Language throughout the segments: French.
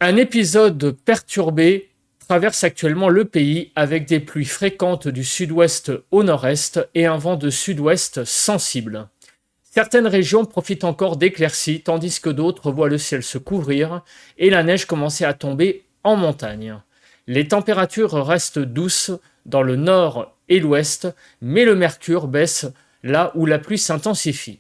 Un épisode perturbé traverse actuellement le pays avec des pluies fréquentes du sud-ouest au nord-est et un vent de sud-ouest sensible. Certaines régions profitent encore d'éclaircies tandis que d'autres voient le ciel se couvrir et la neige commencer à tomber en montagne. Les températures restent douces dans le nord et l'ouest, mais le mercure baisse là où la pluie s'intensifie.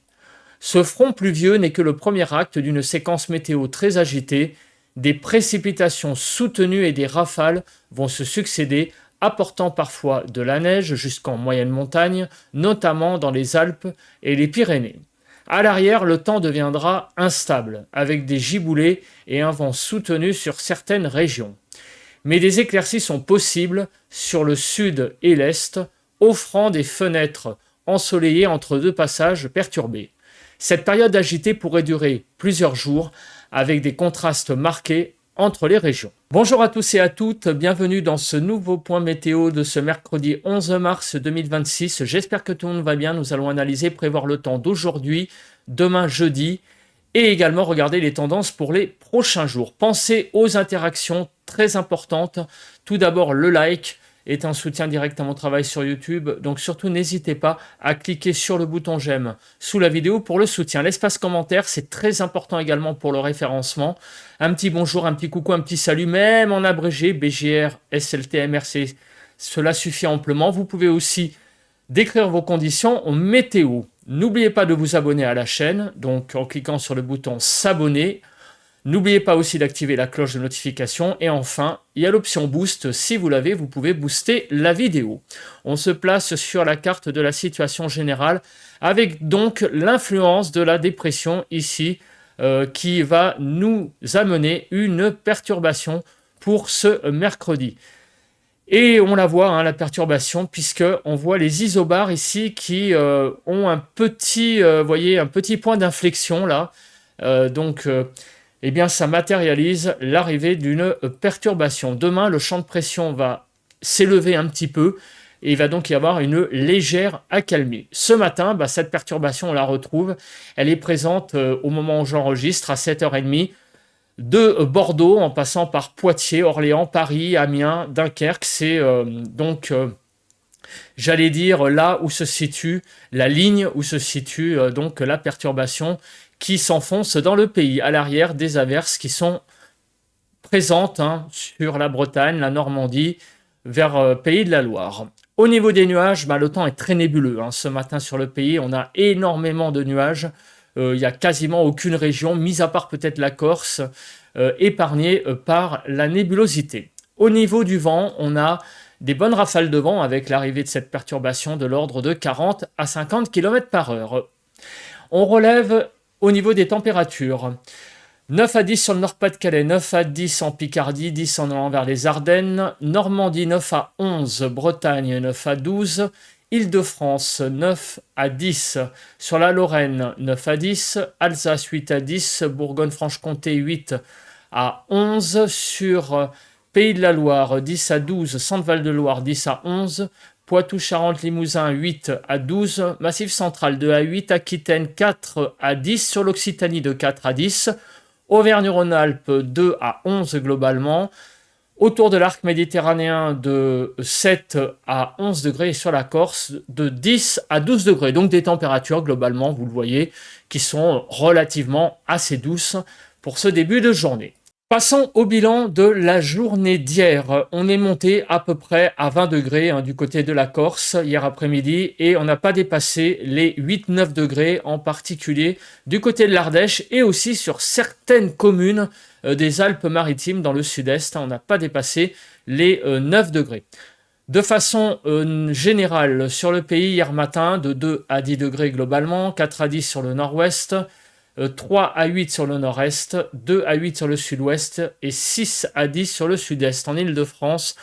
Ce front pluvieux n'est que le premier acte d'une séquence météo très agitée. Des précipitations soutenues et des rafales vont se succéder, apportant parfois de la neige jusqu'en moyenne montagne, notamment dans les Alpes et les Pyrénées. À l'arrière, le temps deviendra instable, avec des giboulées et un vent soutenu sur certaines régions. Mais des éclaircies sont possibles sur le sud et l'est, offrant des fenêtres ensoleillées entre deux passages perturbés. Cette période agitée pourrait durer plusieurs jours, avec des contrastes marqués entre les régions. Bonjour à tous et à toutes, bienvenue dans ce nouveau point météo de ce mercredi 11 mars 2026. J'espère que tout le monde va bien. Nous allons analyser, prévoir le temps d'aujourd'hui, demain jeudi, et également regarder les tendances pour les prochains jours. Pensez aux interactions très importantes. Tout d'abord, le like est un soutien direct à mon travail sur YouTube, donc surtout n'hésitez pas à cliquer sur le bouton j'aime sous la vidéo pour le soutien. L'espace commentaire, c'est très important également pour le référencement. Un petit bonjour, un petit coucou, un petit salut, même en abrégé, BGR, SLT, MRC, cela suffit amplement. Vous pouvez aussi décrire vos conditions en météo. N'oubliez pas de vous abonner à la chaîne, donc en cliquant sur le bouton s'abonner. N'oubliez pas aussi d'activer la cloche de notification. Et enfin, il y a l'option Boost. Si vous l'avez, vous pouvez booster la vidéo. On se place sur la carte de la situation générale avec donc l'influence de la dépression ici qui va nous amener une perturbation pour ce mercredi. Et on la voit, la perturbation, puisqu'on voit les isobars ici qui ont un petit, voyez, un petit point d'inflexion là. Eh bien, ça matérialise l'arrivée d'une perturbation. Demain, le champ de pression va s'élever un petit peu et il va donc y avoir une légère accalmie. Ce matin, cette perturbation, on la retrouve. Elle est présente au moment où j'enregistre, à 7h30, de Bordeaux, en passant par Poitiers, Orléans, Paris, Amiens, Dunkerque. C'est j'allais dire là où se situe la ligne, où se situe donc la perturbation qui s'enfonce dans le pays, à l'arrière des averses qui sont présentes sur la Bretagne, la Normandie, vers Pays de la Loire. Au niveau des nuages, le temps est très nébuleux. Ce matin sur le pays, on a énormément de nuages. Il n'y a quasiment aucune région, mis à part peut-être la Corse, épargnée par la nébulosité. Au niveau du vent, on a des bonnes rafales de vent avec l'arrivée de cette perturbation de l'ordre de 40 à 50 km par heure. On relève au niveau des températures. 9 à 10 sur le Nord-Pas-de-Calais, 9 à 10 en Picardie, 10 en allant vers les Ardennes, Normandie 9 à 11, Bretagne 9 à 12, Île-de-France 9 à 10, sur la Lorraine 9 à 10, Alsace 8 à 10, Bourgogne-Franche-Comté 8 à 11, sur Pays de la Loire 10 à 12, Centre-Val de Loire 10 à 11, Poitou-Charentes-Limousin 8 à 12, Massif Central 2 à 8, Aquitaine 4 à 10, sur l'Occitanie de 4 à 10, Auvergne-Rhône-Alpes 2 à 11 globalement, autour de l'arc méditerranéen de 7 à 11 degrés et sur la Corse de 10 à 12 degrés. Donc des températures globalement, vous le voyez, qui sont relativement assez douces pour ce début de journée. Passons au bilan de la journée d'hier. On est monté à peu près à 20 degrés du côté de la Corse hier après-midi et on n'a pas dépassé les 8-9 degrés en particulier du côté de l'Ardèche et aussi sur certaines communes des Alpes-Maritimes dans le sud-est. On n'a pas dépassé les 9 degrés. De façon générale sur le pays hier matin, de 2 à 10 degrés globalement, 4 à 10 sur le nord-ouest, 3 à 8 sur le nord-est, 2 à 8 sur le sud-ouest et 6 à 10 sur le sud-est. En Île-de-France,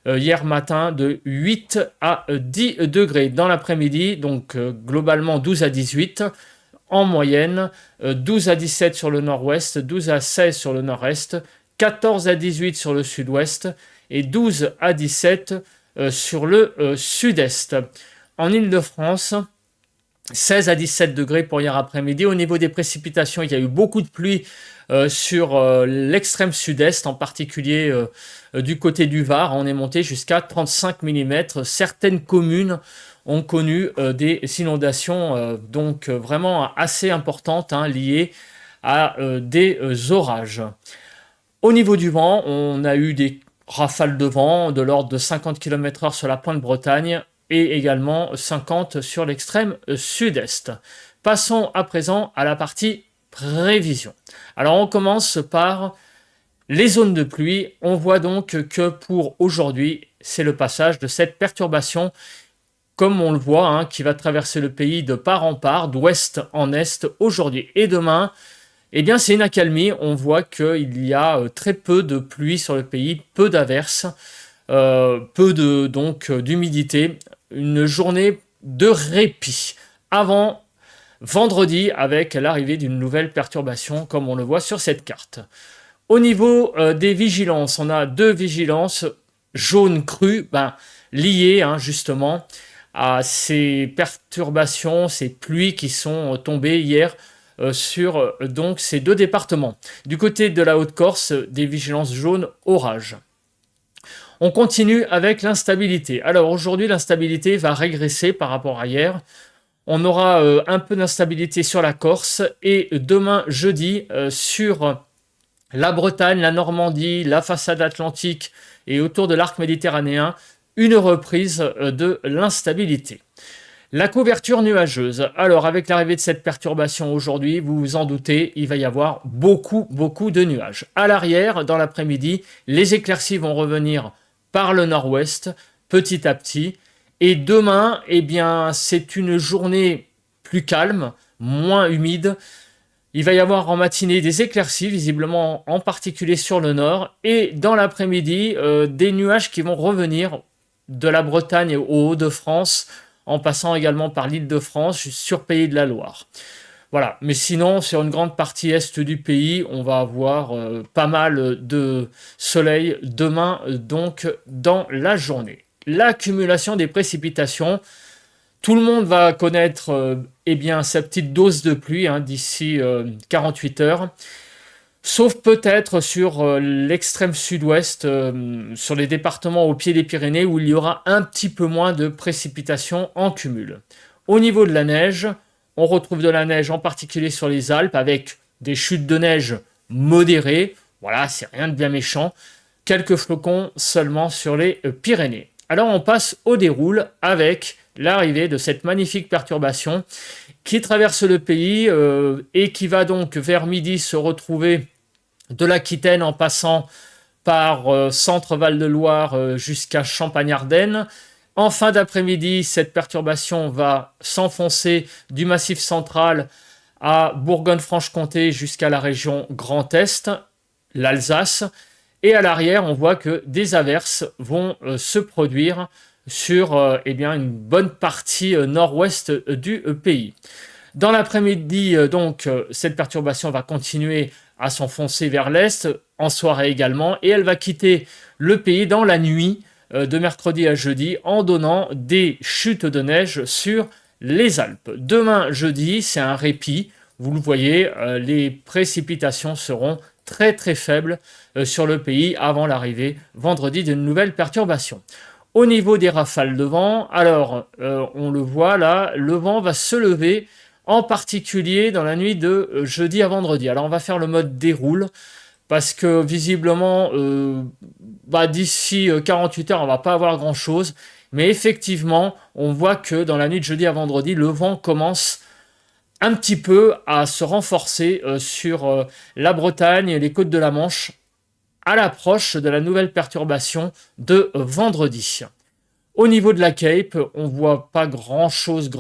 hier matin, de 8 à 10 degrés. Dans l'après-midi, donc globalement 12 à 18 en moyenne, 12 à 17 sur le nord-ouest, 12 à 16 sur le nord-est, 14 à 18 sur le sud-ouest et 12 à 17 sur le sud-est. En Île-de-France, 16 à 17 degrés pour hier après-midi. Au niveau des précipitations, il y a eu beaucoup de pluie sur l'extrême sud-est, en particulier du côté du Var. On est monté jusqu'à 35 mm. Certaines communes ont connu des inondations donc vraiment assez importantes liées à des orages. Au niveau du vent, on a eu des rafales de vent de l'ordre de 50 km/h sur la pointe Bretagne et également 50 sur l'extrême sud-est. Passons à présent à la partie prévision. Alors on commence par les zones de pluie. On voit donc que pour aujourd'hui, c'est le passage de cette perturbation, comme on le voit, qui va traverser le pays de part en part, d'ouest en est aujourd'hui et demain. Eh bien, c'est une accalmie. On voit qu'il y a très peu de pluie sur le pays, peu d'averses, peu d'humidité. Une journée de répit avant vendredi avec l'arrivée d'une nouvelle perturbation, comme on le voit sur cette carte. Au niveau des vigilances, on a 2 vigilances jaunes crues, liées justement à ces perturbations, ces pluies qui sont tombées hier sur donc ces 2 départements. Du côté de la Haute-Corse, des vigilances jaunes orage. On continue avec l'instabilité. Alors aujourd'hui, l'instabilité va régresser par rapport à hier. On aura un peu d'instabilité sur la Corse et demain jeudi sur la Bretagne, la Normandie, la façade atlantique et autour de l'arc méditerranéen, une reprise de l'instabilité. La couverture nuageuse. Alors, avec l'arrivée de cette perturbation aujourd'hui, vous vous en doutez, il va y avoir beaucoup de nuages. À l'arrière, dans l'après-midi, les éclaircies vont revenir par le nord-ouest, petit à petit. Et demain, eh bien, c'est une journée plus calme, moins humide. Il va y avoir en matinée des éclaircies, visiblement en particulier sur le nord. Et dans l'après-midi, des nuages qui vont revenir de la Bretagne aux Hauts-de-France, en passant également par l'Île-de-France, sur Pays de la Loire. Voilà, mais sinon, sur une grande partie est du pays, on va avoir pas mal de soleil demain, donc dans la journée. L'accumulation des précipitations, tout le monde va connaître sa petite dose de pluie d'ici 48 heures. Sauf peut-être sur l'extrême sud-ouest, sur les départements au pied des Pyrénées, où il y aura un petit peu moins de précipitations en cumul. Au niveau de la neige, on retrouve de la neige en particulier sur les Alpes, avec des chutes de neige modérées. Voilà, c'est rien de bien méchant. Quelques flocons seulement sur les Pyrénées. Alors on passe au déroule avec l'arrivée de cette magnifique perturbation qui traverse le pays et qui va donc vers midi se retrouver de l'Aquitaine en passant par Centre-Val de Loire jusqu'à Champagne-Ardenne. En fin d'après-midi, cette perturbation va s'enfoncer du Massif central à Bourgogne-Franche-Comté jusqu'à la région Grand Est, l'Alsace. Et à l'arrière, on voit que des averses vont se produire sur une bonne partie nord-ouest du pays. Dans l'après-midi, cette perturbation va continuer à s'enfoncer vers l'est, en soirée également, et elle va quitter le pays dans la nuit de mercredi à jeudi en donnant des chutes de neige sur les Alpes. Demain, jeudi, c'est un répit. Vous le voyez, les précipitations seront très faibles sur le pays avant l'arrivée vendredi d'une nouvelle perturbation. Au niveau des rafales de vent, alors on le voit là, le vent va se lever en particulier dans la nuit de jeudi à vendredi. Alors on va faire le mode déroule parce que visiblement d'ici 48 heures on va pas avoir grand chose, mais effectivement on voit que dans la nuit de jeudi à vendredi le vent commence un petit peu à se renforcer sur la Bretagne et les côtes de la Manche à l'approche de la nouvelle perturbation de vendredi. Au niveau de la Cape, on voit pas grand chose.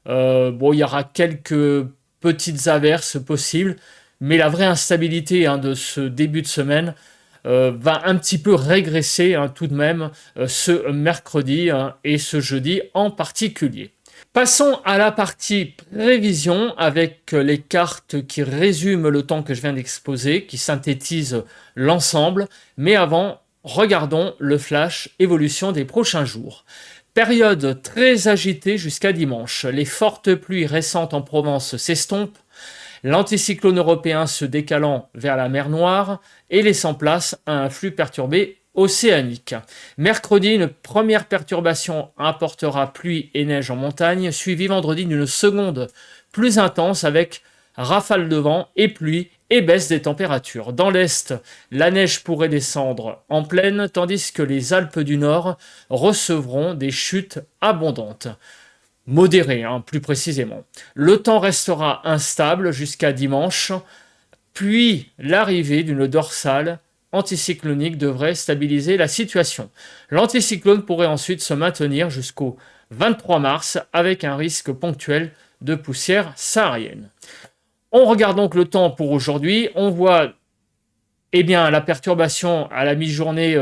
Il y aura quelques petites averses possibles, mais la vraie instabilité de ce début de semaine va un petit peu régresser tout de même ce mercredi et ce jeudi en particulier. Passons à la partie prévision avec les cartes qui résument le temps que je viens d'exposer, qui synthétisent l'ensemble. Mais avant, regardons le flash évolution des prochains jours. Période très agitée jusqu'à dimanche. Les fortes pluies récentes en Provence s'estompent, l'anticyclone européen se décalant vers la mer Noire et laissant place à un flux perturbé océanique. Mercredi, une première perturbation apportera pluie et neige en montagne, suivie vendredi d'une seconde plus intense avec rafales de vent et pluie et baisse des températures. Dans l'Est, la neige pourrait descendre en plaine, tandis que les Alpes du Nord recevront des chutes abondantes. Modérées, plus précisément. Le temps restera instable jusqu'à dimanche, puis l'arrivée d'une dorsale anticyclonique devrait stabiliser la situation. L'anticyclone pourrait ensuite se maintenir jusqu'au 23 mars avec un risque ponctuel de poussière saharienne. On regarde donc le temps pour aujourd'hui. On voit la perturbation à la mi-journée,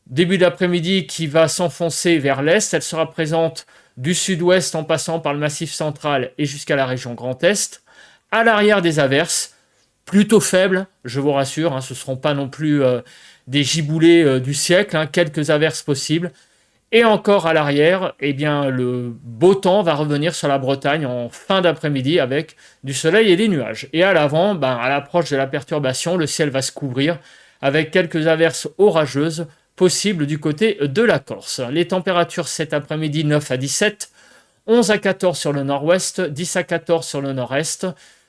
début d'après-midi, qui va s'enfoncer vers l'est. Elle sera présente du sud-ouest en passant par le massif central et jusqu'à la région Grand Est. À l'arrière, des averses, plutôt faibles, je vous rassure. Ce ne seront pas non plus des giboulées du siècle, quelques averses possibles. Et encore à l'arrière, le beau temps va revenir sur la Bretagne en fin d'après-midi avec du soleil et des nuages. Et à l'avant, à l'approche de la perturbation, le ciel va se couvrir avec quelques averses orageuses possibles du côté de la Corse. Les températures cet après-midi, 9 à 17, 11 à 14 sur le nord-ouest, 10 à 14 sur le nord-est,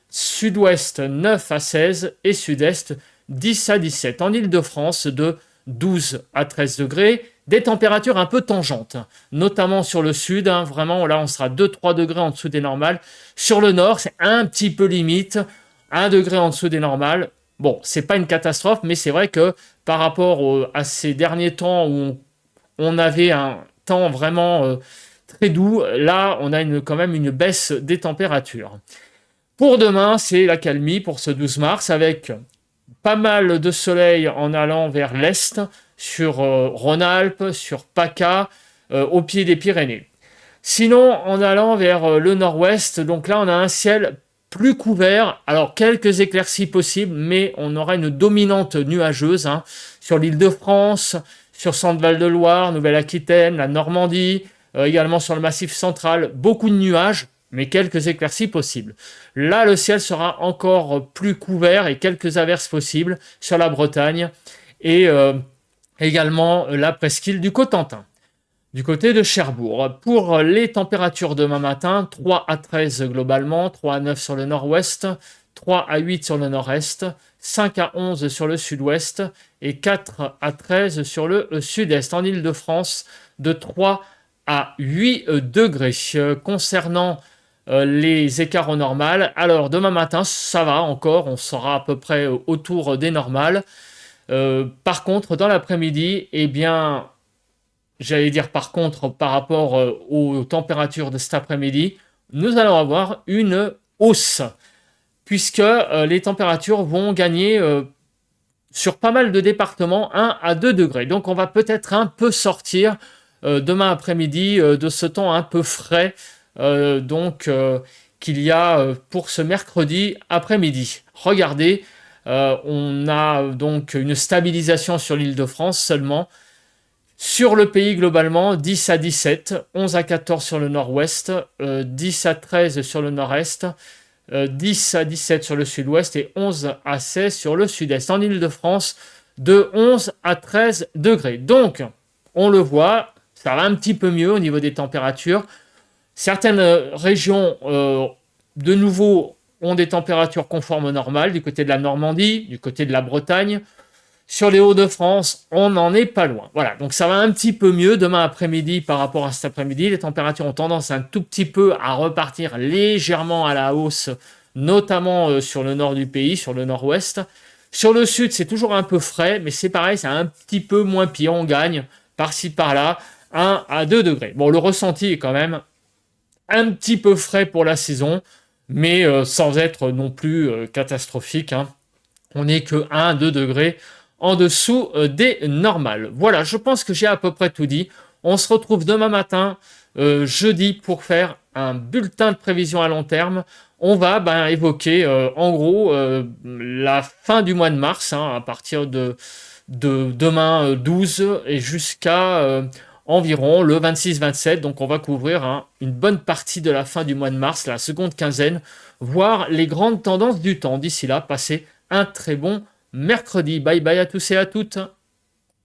sud-ouest 9 à 16 et sud-est 10 à 17. En Île-de-France, de 12 à 13 degrés, des températures un peu tangentes, notamment sur le sud, vraiment là on sera 2-3 degrés en dessous des normales. Sur le nord, c'est un petit peu limite, 1 degré en dessous des normales. Bon, c'est pas une catastrophe, mais c'est vrai que par rapport à ces derniers temps où on avait un temps vraiment très doux, là on a quand même une baisse des températures. Pour demain, c'est la calmie pour ce 12 mars avec pas mal de soleil en allant vers l'est, sur Rhône-Alpes, sur PACA, au pied des Pyrénées. Sinon, en allant vers le nord-ouest, donc là, on a un ciel plus couvert. Alors, quelques éclaircies possibles, mais on aura une dominante nuageuse sur l'Île-de-France, sur Centre-Val de Loire, Nouvelle-Aquitaine, la Normandie, également sur le Massif central. Beaucoup de nuages, mais quelques éclaircies possibles. Là, le ciel sera encore plus couvert et quelques averses possibles sur la Bretagne et également la presqu'île du Cotentin, du côté de Cherbourg. Pour les températures demain matin, 3 à 13 globalement, 3 à 9 sur le nord-ouest, 3 à 8 sur le nord-est, 5 à 11 sur le sud-ouest et 4 à 13 sur le sud-est. En Île-de-France, de 3 à 8 degrés. Concernant les écarts au normal, alors demain matin, ça va encore, on sera à peu près autour des normales. Par contre, dans l'après-midi, par rapport aux températures de cet après-midi, nous allons avoir une hausse, puisque les températures vont gagner sur pas mal de départements 1 à 2 degrés. Donc on va peut-être un peu sortir demain après-midi de ce temps un peu frais qu'il y a pour ce mercredi après-midi. Regardez, on a donc une stabilisation sur l'Île-de-France seulement. Sur le pays globalement, 10 à 17, 11 à 14 sur le nord-ouest, 10 à 13 sur le nord-est, 10 à 17 sur le sud-ouest et 11 à 16 sur le sud-est. En Île-de-France, de 11 à 13 degrés. Donc, on le voit, ça va un petit peu mieux au niveau des températures. Certaines régions, de nouveau, ont des températures conformes aux normales, du côté de la Normandie, du côté de la Bretagne. Sur les Hauts-de-France, on n'en est pas loin. Voilà, donc ça va un petit peu mieux demain après-midi par rapport à cet après-midi. Les températures ont tendance un tout petit peu à repartir légèrement à la hausse, notamment sur le nord du pays, sur le nord-ouest. Sur le sud, c'est toujours un peu frais, mais c'est pareil, c'est un petit peu moins pire. On gagne par-ci par-là 1 à 2 degrés. Bon, le ressenti est quand même un petit peu frais pour la saison, mais sans être non plus catastrophique. On n'est que 1 à 2 degrés en dessous des normales. Voilà, je pense que j'ai à peu près tout dit. On se retrouve demain matin, jeudi, pour faire un bulletin de prévision à long terme. On va évoquer en gros la fin du mois de mars, à partir de demain 12 et jusqu'à environ le 26-27. Donc on va couvrir une bonne partie de la fin du mois de mars, la seconde quinzaine, voir les grandes tendances du temps. D'ici là, passez un très bon mercredi. Bye bye à tous et à toutes.